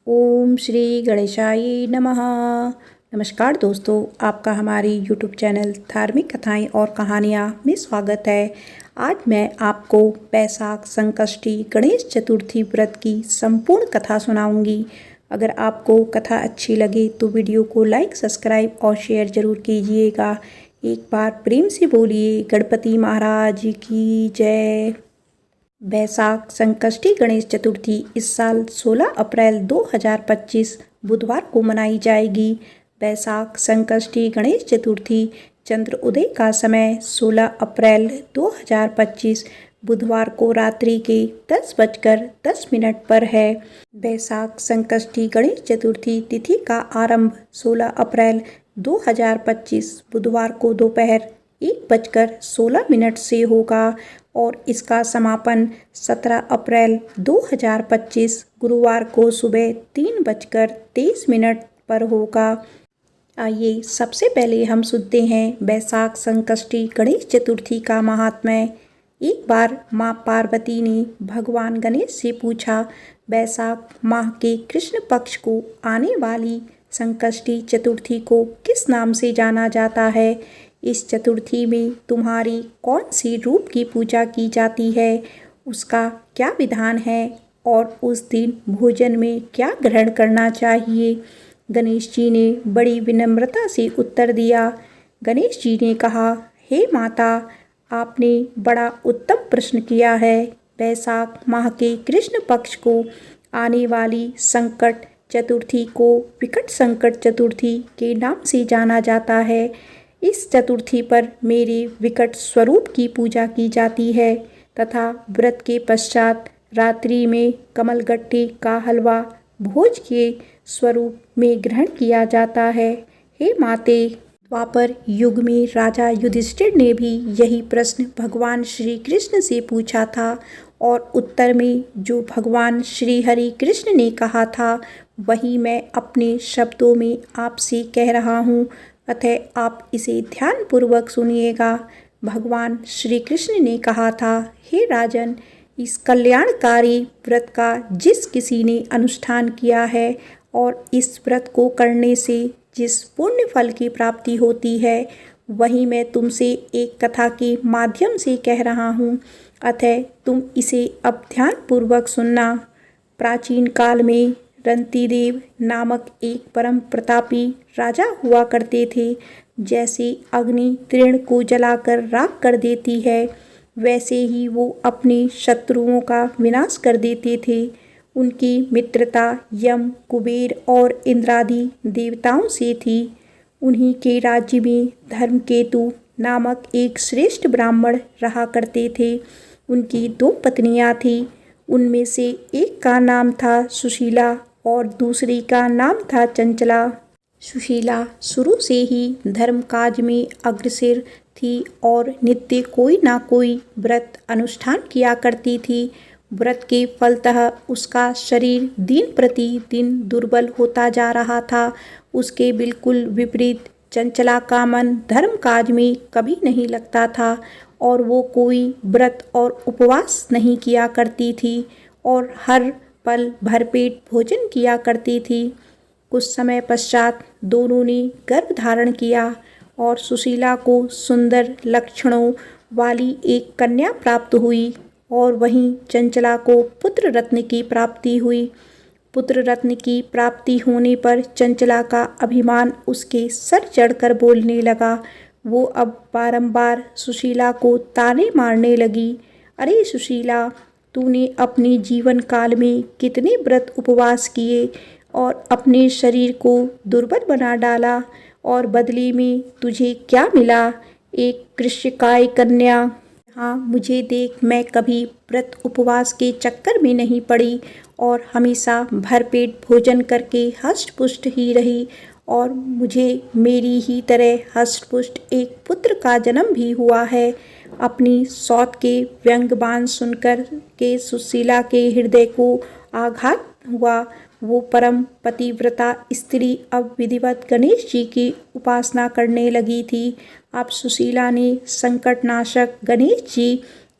ओम श्री गणेशाय नमः। नमस्कार दोस्तों, आपका हमारी यूट्यूब चैनल धार्मिक कथाएं और कहानियां में स्वागत है। आज मैं आपको बैसाख संकष्टी गणेश चतुर्थी व्रत की संपूर्ण कथा सुनाऊंगी। अगर आपको कथा अच्छी लगे तो वीडियो को लाइक, सब्सक्राइब और शेयर ज़रूर कीजिएगा। एक बार प्रेम से बोलिए गणपति महाराज की जय। बैसाख संकष्टी गणेश चतुर्थी इस साल 16 अप्रैल 2025 बुधवार को मनाई जाएगी। बैसाख संकष्टी गणेश चतुर्थी चंद्र उदय का समय 16 अप्रैल 2025 बुधवार को रात्रि के 10:10 पर है। बैसाख संकष्टी गणेश चतुर्थी तिथि का आरंभ 16 अप्रैल 2025 बुधवार को दोपहर 1:16 से होगा और इसका समापन 17 अप्रैल 2025 गुरुवार को सुबह 3:23 पर होगा। आइए सबसे पहले हम सुनते हैं बैसाख संकष्टी गणेश चतुर्थी का महात्म्य। एक बार माँ पार्वती ने भगवान गणेश से पूछा, बैसाख माह के कृष्ण पक्ष को आने वाली संकष्टी चतुर्थी को किस नाम से जाना जाता है? इस चतुर्थी में तुम्हारी कौन सी रूप की पूजा की जाती है? उसका क्या विधान है और उस दिन भोजन में क्या ग्रहण करना चाहिए? गणेश जी ने बड़ी विनम्रता से उत्तर दिया। गणेश जी ने कहा, हे माता, आपने बड़ा उत्तम प्रश्न किया है। बैसाख माह के कृष्ण पक्ष को आने वाली संकट चतुर्थी को विकट संकट चतुर्थी के नाम से जाना जाता है। इस चतुर्थी पर मेरे विकट स्वरूप की पूजा की जाती है तथा व्रत के पश्चात रात्रि में कमलगट्टे का हलवा भोज के स्वरूप में ग्रहण किया जाता है। हे माते, द्वापर युग में राजा युधिष्ठिर ने भी यही प्रश्न भगवान श्री कृष्ण से पूछा था और उत्तर में जो भगवान श्री हरि कृष्ण ने कहा था वही मैं अपने शब्दों में आपसे कह रहा हूँ, अतः आप इसे ध्यानपूर्वक सुनिएगा। भगवान श्री कृष्ण ने कहा था, हे राजन, इस कल्याणकारी व्रत का जिस किसी ने अनुष्ठान किया है और इस व्रत को करने से जिस पुण्य फल की प्राप्ति होती है वही मैं तुमसे एक कथा के माध्यम से कह रहा हूँ, अतः तुम इसे अब ध्यानपूर्वक सुनना। प्राचीन काल में रंतिदेव नामक एक परम प्रतापी राजा हुआ करते थे। जैसे अग्नि तृण को जलाकर राख कर देती है, वैसे ही वो अपने शत्रुओं का विनाश कर देते थे। उनकी मित्रता यम, कुबेर और इंद्रादि देवताओं से थी। उन्हीं के राज्य में धर्मकेतु नामक एक श्रेष्ठ ब्राह्मण रहा करते थे। उनकी 2 पत्नियां थीं। उनमें से एक का नाम था सुशीला और दूसरी का नाम था चंचला। सुशीला शुरू से ही धर्म काज में अग्रसर थी और नित्य कोई ना कोई व्रत अनुष्ठान किया करती थी। व्रत के फलतः उसका शरीर दिन प्रतिदिन दुर्बल होता जा रहा था। उसके बिल्कुल विपरीत चंचला का मन धर्म काज में कभी नहीं लगता था और वो कोई व्रत और उपवास नहीं किया करती थी और हर पल भरपेट भोजन किया करती थी। कुछ समय पश्चात दोनों ने गर्भ धारण किया और सुशीला को सुंदर लक्षणों वाली एक कन्या प्राप्त हुई और वहीं चंचला को पुत्र रत्न की प्राप्ति हुई। पुत्र रत्न की प्राप्ति होने पर चंचला का अभिमान उसके सर चढ़कर बोलने लगा। वो अब बारंबार सुशीला को ताने मारने लगी। अरे सुशीला, तूने अपने जीवन काल में कितने व्रत उपवास किए और अपने शरीर को दुर्बल बना डाला और बदले में तुझे क्या मिला? एक कृष्यकाय कन्या। हाँ, मुझे देख, मैं कभी व्रत उपवास के चक्कर में नहीं पड़ी और हमेशा भरपेट भोजन करके हष्ट-पुष्ट ही रही और मुझे मेरी ही तरह हष्ट-पुष्ट एक पुत्र का जन्म भी हुआ है। अपनी सौत के व्यंग बाण सुनकर के सुशीला के हृदय को आघात हुआ। वो परम पतिव्रता स्त्री अब विधिवत गणेश जी की उपासना करने लगी थी। अब सुशीला ने संकटनाशक गणेश जी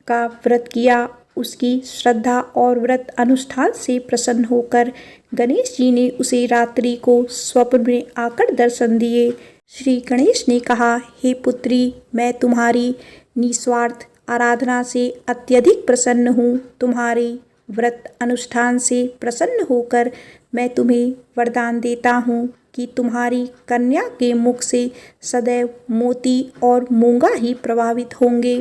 का व्रत किया उसकी श्रद्धा और व्रत अनुष्ठान से प्रसन्न होकर गणेश जी ने उसे रात्रि को स्वप्न में आकर दर्शन दिए। श्री गणेश ने कहा, हे पुत्री, मैं तुम्हारी निस्वार्थ आराधना से अत्यधिक प्रसन्न हूँ। तुम्हारे व्रत अनुष्ठान से प्रसन्न होकर मैं तुम्हें वरदान देता हूँ कि तुम्हारी कन्या के मुख से सदैव मोती और मूंगा ही प्रभावित होंगे।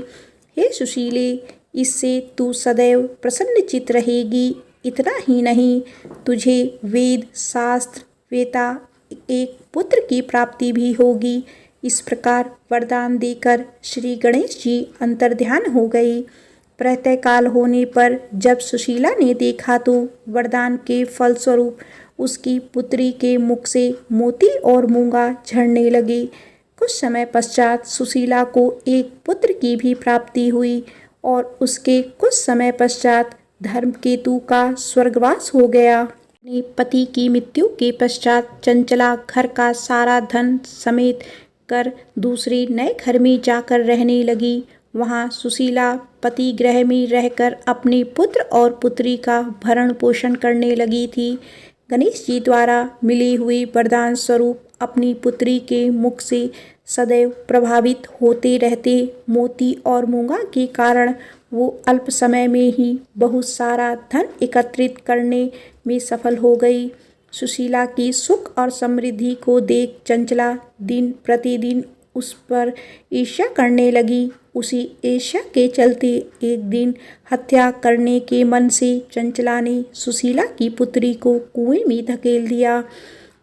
हे सुशीले, इससे तू सदैव प्रसन्नचित्त रहेगी। इतना ही नहीं, तुझे वेद शास्त्र वेता एक पुत्र की प्राप्ति भी होगी। इस प्रकार वरदान देकर श्री गणेश जी अंतर्ध्यान हो गए। प्रातःकाल होने पर जब सुशीला ने देखा तो वरदान के फलस्वरूप उसकी पुत्री के मुख से मोती और मूंगा झड़ने लगे। कुछ समय पश्चात सुशीला को एक पुत्र की भी प्राप्ति हुई और उसके कुछ समय पश्चात धर्मकेतु का स्वर्गवास हो गया। अपने पति की मृत्यु के पश्चात चंचला घर का सारा धन समेत कर दूसरे नए घर में जाकर रहने लगी। वहाँ सुशीला पति गृह में रहकर अपने पुत्र और पुत्री का भरण पोषण करने लगी थी। गणेश जी द्वारा मिले हुए वरदान स्वरूप अपनी पुत्री के मुख से सदैव प्रभावित होते रहते मोती और मूंगा के कारण वो अल्प समय में ही बहुत सारा धन एकत्रित करने में सफल हो गई। सुशीला की सुख और समृद्धि को देख चंचला दिन प्रतिदिन उस पर ईर्ष्या करने लगी। उसी ईर्ष्या के चलते एक दिन हत्या करने के मन से चंचला ने सुशीला की पुत्री को कुएं में धकेल दिया।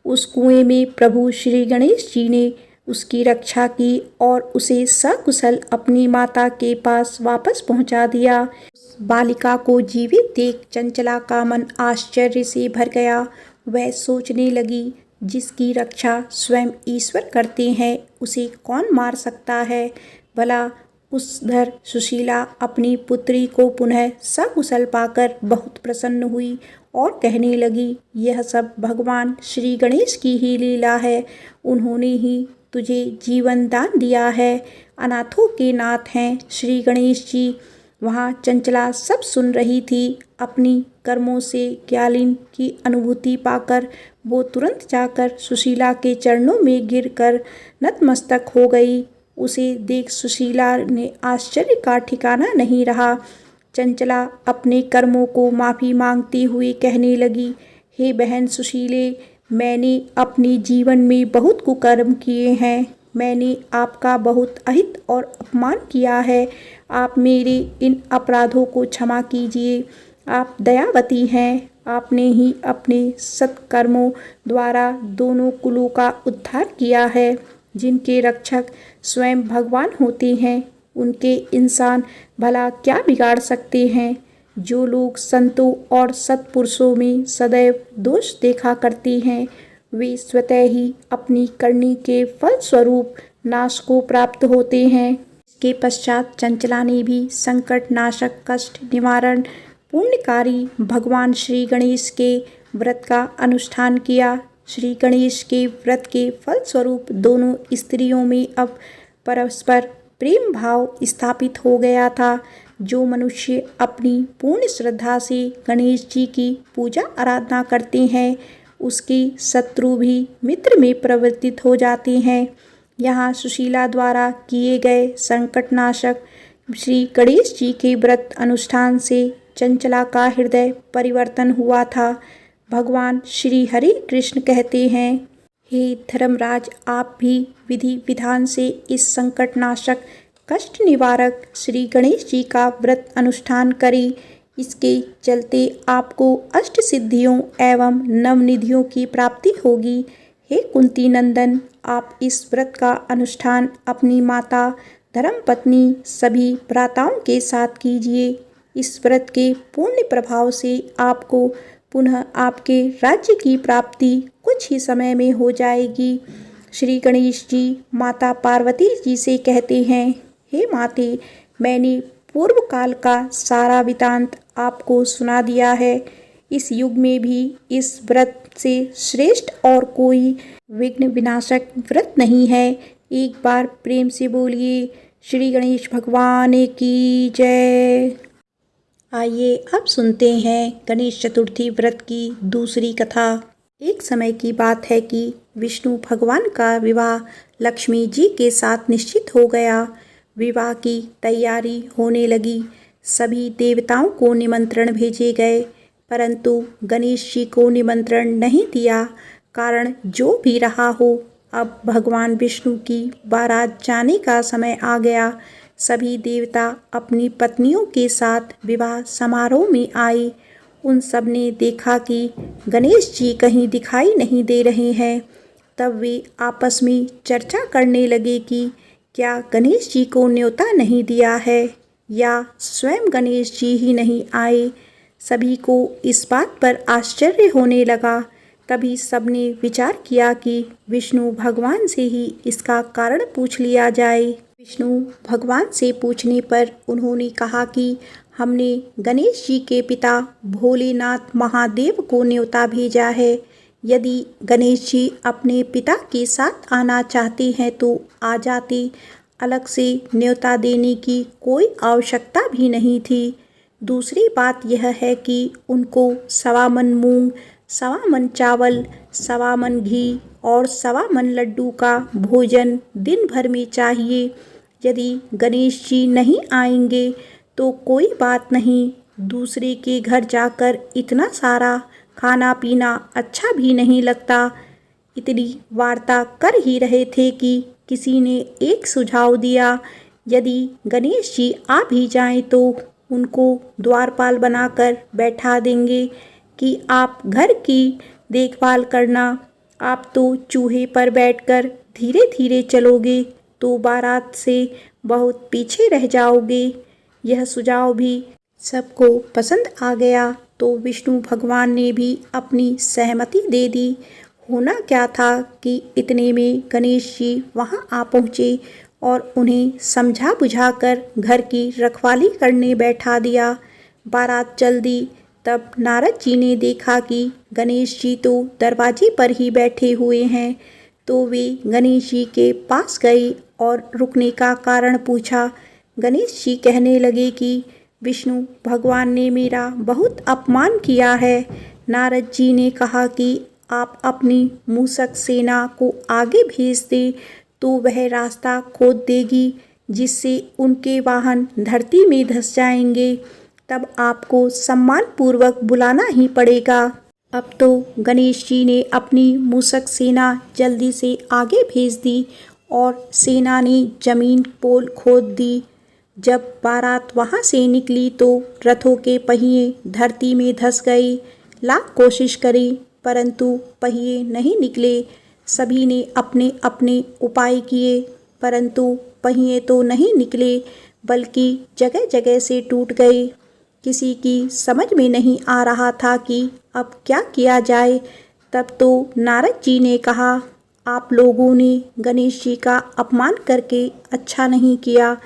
उस कुएं में प्रभु श्री गणेश जी ने उसकी रक्षा की और उसे सकुशल अपनी माता के पास वापस पहुंचा दिया। उस बालिका को जीवित देख चंचला का मन आश्चर्य से भर गया। वह सोचने लगी, जिसकी रक्षा स्वयं ईश्वर करते हैं उसे कौन मार सकता है। भला उधर सुशीला अपनी पुत्री को पुनः सकुशल पाकर बहुत प्रसन्न हुई और कहने लगी, यह सब भगवान श्री गणेश की ही लीला है। उन्होंने ही तुझे जीवन दान दिया है। अनाथों के नाथ हैं श्री गणेश जी। वहाँ चंचला सब सुन रही थी। अपनी कर्मों से ज्ञालीन की अनुभूति पाकर वो तुरंत जाकर सुशीला के चरणों में गिरकर नतमस्तक हो गई। उसे देख सुशीला ने आश्चर्य का ठिकाना नहीं रहा। चंचला अपने कर्मों को माफ़ी मांगती हुई कहने लगी, हे बहन सुशीले, मैंने अपने जीवन में बहुत कुकर्म किए हैं। मैंने आपका बहुत अहित और अपमान किया है। आप मेरे इन अपराधों को क्षमा कीजिए। आप दयावती हैं। आपने ही अपने सत्कर्मों द्वारा दोनों कुलों का उद्धार किया है। जिनके रक्षक स्वयं भगवान होते हैं उनके इंसान भला क्या बिगाड़ सकते हैं। जो लोग संतों और सत्पुरुषों में सदैव दोष देखा करते हैं वे स्वतः ही अपनी करनी के फलस्वरूप नाश को प्राप्त होते हैं। इसके पश्चात चंचला ने भी संकट नाशक कष्ट निवारण पुण्यकारी भगवान श्री गणेश के व्रत का अनुष्ठान किया। श्री गणेश के व्रत के फलस्वरूप दोनों स्त्रियों में अब परस्पर प्रेम भाव स्थापित हो गया था। जो मनुष्य अपनी पूर्ण श्रद्धा से गणेश जी की पूजा आराधना करते हैं उसके शत्रु भी मित्र में परिवर्तित हो जाते हैं। यहाँ सुशीला द्वारा किए गए संकटनाशक श्री गणेश जी के व्रत अनुष्ठान से चंचला का हृदय परिवर्तन हुआ था। भगवान श्री हरि कृष्ण कहते हैं, हे धर्मराज, आप भी विधि विधान से इस संकटनाशक कष्ट निवारक श्री गणेश जी का व्रत अनुष्ठान करें। इसके चलते आपको अष्ट सिद्धियों एवं नवनिधियों की प्राप्ति होगी। हे कुंती नंदन, आप इस व्रत का अनुष्ठान अपनी माता, धर्मपत्नी, सभी भ्राताओं के साथ कीजिए। इस व्रत के पूर्ण प्रभाव से आपको पुनः आपके राज्य की प्राप्ति कुछ ही समय में हो जाएगी। श्री गणेश जी माता पार्वती जी से कहते हैं, हे माते, मैंने पूर्व काल का सारा वृतांत आपको सुना दिया है। इस युग में भी इस व्रत से श्रेष्ठ और कोई विघ्न विनाशक व्रत नहीं है। एक बार प्रेम से बोलिए, श्री गणेश भगवान की जय। आइए अब सुनते हैं गणेश चतुर्थी व्रत की दूसरी कथा। एक समय की बात है कि विष्णु भगवान का विवाह लक्ष्मी जी के साथ निश्चित हो गया। विवाह की तैयारी होने लगी। सभी देवताओं को निमंत्रण भेजे गए, परंतु गणेश जी को निमंत्रण नहीं दिया। कारण जो भी रहा हो, अब भगवान विष्णु की बारात जाने का समय आ गया। सभी देवता अपनी पत्नियों के साथ विवाह समारोह में आए। उन सब ने देखा कि गणेश जी कहीं दिखाई नहीं दे रहे हैं। तब वे आपस में चर्चा करने लगे कि क्या गणेश जी को न्योता नहीं दिया है या स्वयं गणेश जी ही नहीं आए। सभी को इस बात पर आश्चर्य होने लगा। तभी सबने विचार किया कि विष्णु भगवान से ही इसका कारण पूछ लिया जाए। विष्णु भगवान से पूछने पर उन्होंने कहा कि हमने गणेश जी के पिता भोलेनाथ महादेव को न्योता भेजा है। यदि गणेश जी अपने पिता के साथ आना चाहते हैं तो आ जाते। अलग से न्योता देने की कोई आवश्यकता भी नहीं थी। दूसरी बात यह है कि उनको 1.25 मन मूंग, 1.25 मन चावल, 1.25 मन घी और 1.25 मन लड्डू का भोजन दिन भर में चाहिए। यदि गणेश जी नहीं आएंगे तो कोई बात नहीं, दूसरे के घर जाकर इतना सारा खाना पीना अच्छा भी नहीं लगता। इतनी वार्ता कर ही रहे थे कि किसी ने एक सुझाव दिया, यदि गणेश जी आ भी जाएं तो उनको द्वारपाल बनाकर बैठा देंगे कि आप घर की देखभाल करना। आप तो चूहे पर बैठकर धीरे धीरे चलोगे तो बारात से बहुत पीछे रह जाओगे। यह सुझाव भी सबको पसंद आ गया तो विष्णु भगवान ने भी अपनी सहमति दे दी। होना क्या था कि इतने में गणेश जी वहां आ पहुँचे और उन्हें समझा बुझाकर घर की रखवाली करने बैठा दिया। बारात चल दी। तब नारद जी ने देखा कि गणेश जी तो दरवाजे पर ही बैठे हुए हैं, तो वे गणेश जी के पास गए और रुकने का कारण पूछा। गणेश जी कहने लगे कि विष्णु भगवान ने मेरा बहुत अपमान किया है। नारद जी ने कहा कि आप अपनी मूषक सेना को आगे भेज दें तो वह रास्ता खोद देगी, जिससे उनके वाहन धरती में धंस जाएंगे। तब आपको सम्मानपूर्वक बुलाना ही पड़ेगा। अब तो गणेश जी ने अपनी मूषक सेना जल्दी से आगे भेज दी और सेना ने जमीन पोल खोद दी। जब बारात वहां से निकली तो रथों के पहिए धरती में धंस गए। लाख कोशिश करी परंतु पहिए नहीं निकले। सभी ने अपने अपने उपाय किए परंतु पहिए तो नहीं निकले, बल्कि जगह जगह से टूट गए। किसी की समझ में नहीं आ रहा था कि अब क्या किया जाए। तब तो नारद जी ने कहा, आप लोगों ने गणेश जी का अपमान करके अच्छा नहीं किया।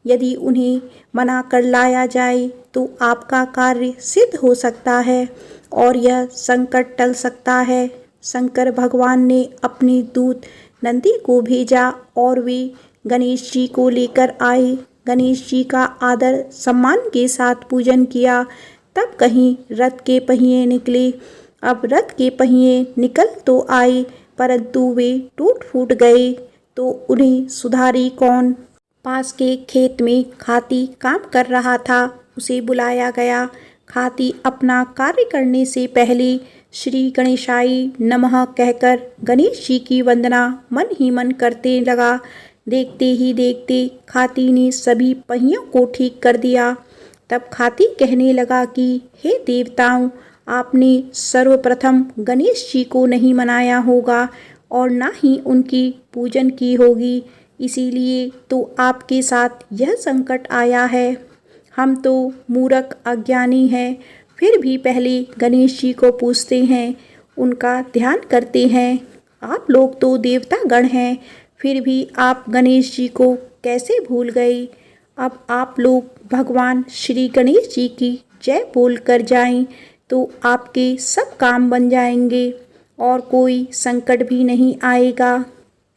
यदि उन्हें मना कर लाया जाए तो आपका कार्य सिद्ध हो सकता है और यह संकट टल सकता है। शंकर भगवान ने अपने दूत नंदी को भेजा और वे गणेश जी को लेकर आए। गणेश जी का आदर सम्मान के साथ पूजन किया। तब कहीं रथ के पहिए निकले। अब रथ के पहिए निकल तो आए परंतु वे टूट फूट गए, तो उन्हें सुधारी कौन। पास के खेत में खाती काम कर रहा था, उसे बुलाया गया। खाती अपना कार्य करने से पहले श्री गणेशाय नमः कहकर गणेश जी की वंदना मन ही मन करते लगा। देखते ही देखते खाती ने सभी पहियों को ठीक कर दिया। तब खाती कहने लगा कि हे देवताओं, आपने सर्वप्रथम गणेश जी को नहीं मनाया होगा और ना ही उनकी पूजन की होगी, इसीलिए तो आपके साथ यह संकट आया है। हम तो मूर्ख अज्ञानी हैं, फिर भी पहले गणेश जी को पूजते हैं, उनका ध्यान करते हैं। आप लोग तो देवता गण हैं, फिर भी आप गणेश जी को कैसे भूल गए। अब आप लोग भगवान श्री गणेश जी की जय बोल कर जाएं तो आपके सब काम बन जाएंगे और कोई संकट भी नहीं आएगा।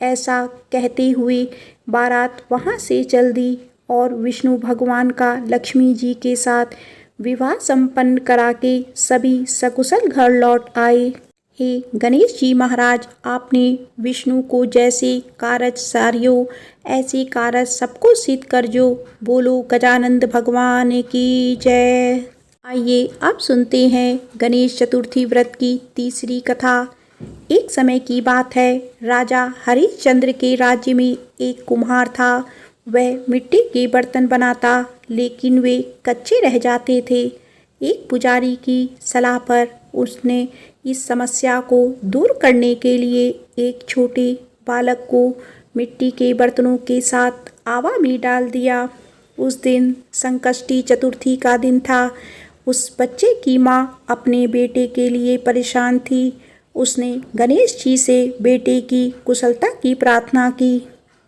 ऐसा कहते हुए बारात वहाँ से चल दी और विष्णु भगवान का लक्ष्मी जी के साथ विवाह संपन्न करा के सभी सकुशल घर लौट आए। हे गणेश जी महाराज, आपने विष्णु को जैसे कारज सारियो ऐसे कारज सबको सिद्ध कर जो। बोलो गजानंद भगवान की जय। आइए अब सुनते हैं गणेश चतुर्थी व्रत की तीसरी कथा। एक समय की बात है, राजा हरिश्चंद्र के राज्य में एक कुम्हार था। वह मिट्टी के बर्तन बनाता, लेकिन वे कच्चे रह जाते थे। एक पुजारी की सलाह पर उसने इस समस्या को दूर करने के लिए एक छोटे बालक को मिट्टी के बर्तनों के साथ आवा में डाल दिया। उस दिन संकष्टी चतुर्थी का दिन था। उस बच्चे की माँ अपने बेटे के लिए परेशान थी। उसने गणेश जी से बेटे की कुशलता की प्रार्थना की।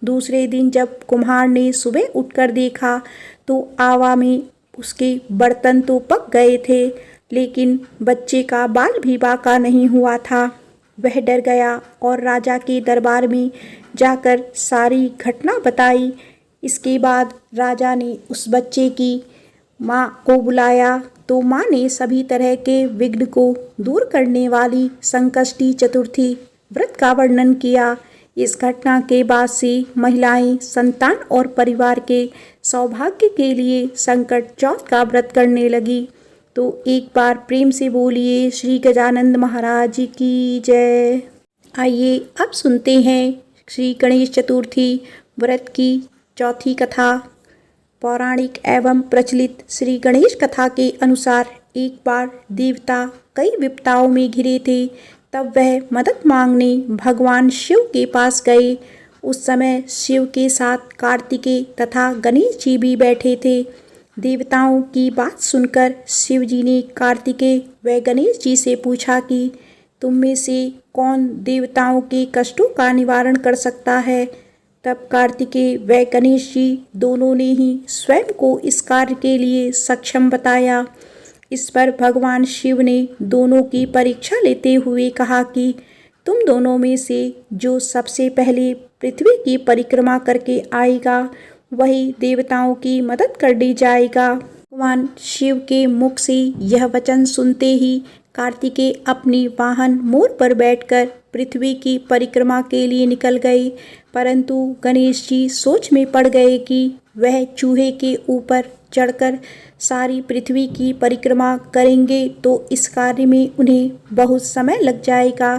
दूसरे दिन जब कुम्हार ने सुबह उठकर देखा तो आवा में उसके बर्तन तो पक गए थे, लेकिन बच्चे का बाल भी बाका नहीं हुआ था। वह डर गया और राजा के दरबार में जाकर सारी घटना बताई। इसके बाद राजा ने उस बच्चे की माँ को बुलाया तो माँ ने सभी तरह के विघ्न को दूर करने वाली संकष्टी चतुर्थी व्रत का वर्णन किया। इस घटना के बाद से महिलाएं संतान और परिवार के सौभाग्य के लिए संकट चौथ का व्रत करने लगी। तो एक बार प्रेम से बोलिए श्री गजानंद महाराज की जय। आइए अब सुनते हैं श्री गणेश चतुर्थी व्रत की चौथी कथा। पौराणिक एवं प्रचलित श्री गणेश कथा के अनुसार एक बार देवता कई विपदाओं में घिरे थे। तब वह मदद मांगने भगवान शिव के पास गए। उस समय शिव के साथ कार्तिकेय तथा गणेश जी भी बैठे थे। देवताओं की बात सुनकर शिव जी ने कार्तिकेय व गणेश जी से पूछा कि तुम में से कौन देवताओं के कष्टों का निवारण कर सकता है। तब कार्तिकेय व गणेश जी दोनों ने ही स्वयं को इस कार्य के लिए सक्षम बताया। इस पर भगवान शिव ने दोनों की परीक्षा लेते हुए कहा कि तुम दोनों में से जो सबसे पहले पृथ्वी की परिक्रमा करके आएगा वही देवताओं की मदद कर दी जाएगा। भगवान शिव के मुख से यह वचन सुनते ही कार्तिकेय अपनी वाहन मोर पर बैठकर पृथ्वी की परिक्रमा के लिए निकल गए। परंतु गणेश जी सोच में पड़ गए कि वह चूहे के ऊपर चढ़कर सारी पृथ्वी की परिक्रमा करेंगे तो इस कार्य में उन्हें बहुत समय लग जाएगा।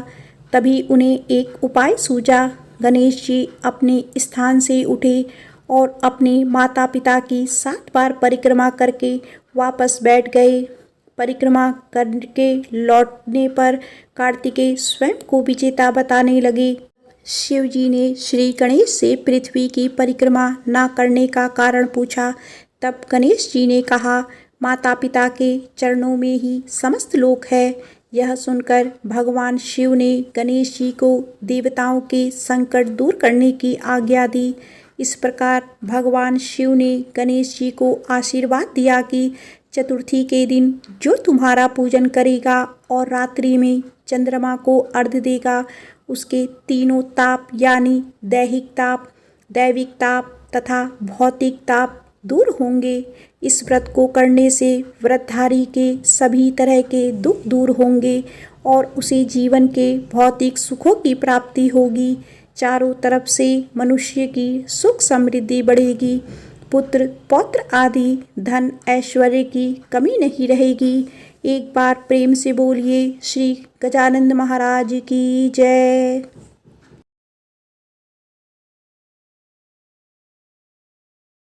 तभी उन्हें एक उपाय सूझा। गणेश जी अपने स्थान से उठे और अपने माता पिता की 7 बार परिक्रमा करके वापस बैठ गए। परिक्रमा करके लौटने पर कार्तिकेय स्वयं को विजेता बताने लगे। शिव जी ने श्री गणेश से पृथ्वी की परिक्रमा न करने का कारण पूछा। तब गणेश जी ने कहा, माता पिता के चरणों में ही समस्त लोक है। यह सुनकर भगवान शिव ने गणेश जी को देवताओं के संकट दूर करने की आज्ञा दी। इस प्रकार भगवान शिव ने गणेश जी को आशीर्वाद दिया कि चतुर्थी के दिन जो तुम्हारा पूजन करेगा और रात्रि में चंद्रमा को अर्घ्य देगा उसके तीनों ताप यानी दैहिक ताप, दैविक ताप तथा भौतिक ताप दूर होंगे। इस व्रत को करने से व्रतधारी के सभी तरह के दुख दूर होंगे और उसे जीवन के भौतिक सुखों की प्राप्ति होगी। चारों तरफ से मनुष्य की सुख समृद्धि बढ़ेगी। पुत्र पौत्र आदि धन ऐश्वर्य की कमी नहीं रहेगी। एक बार प्रेम से बोलिए श्री गजानंद महाराज की जय।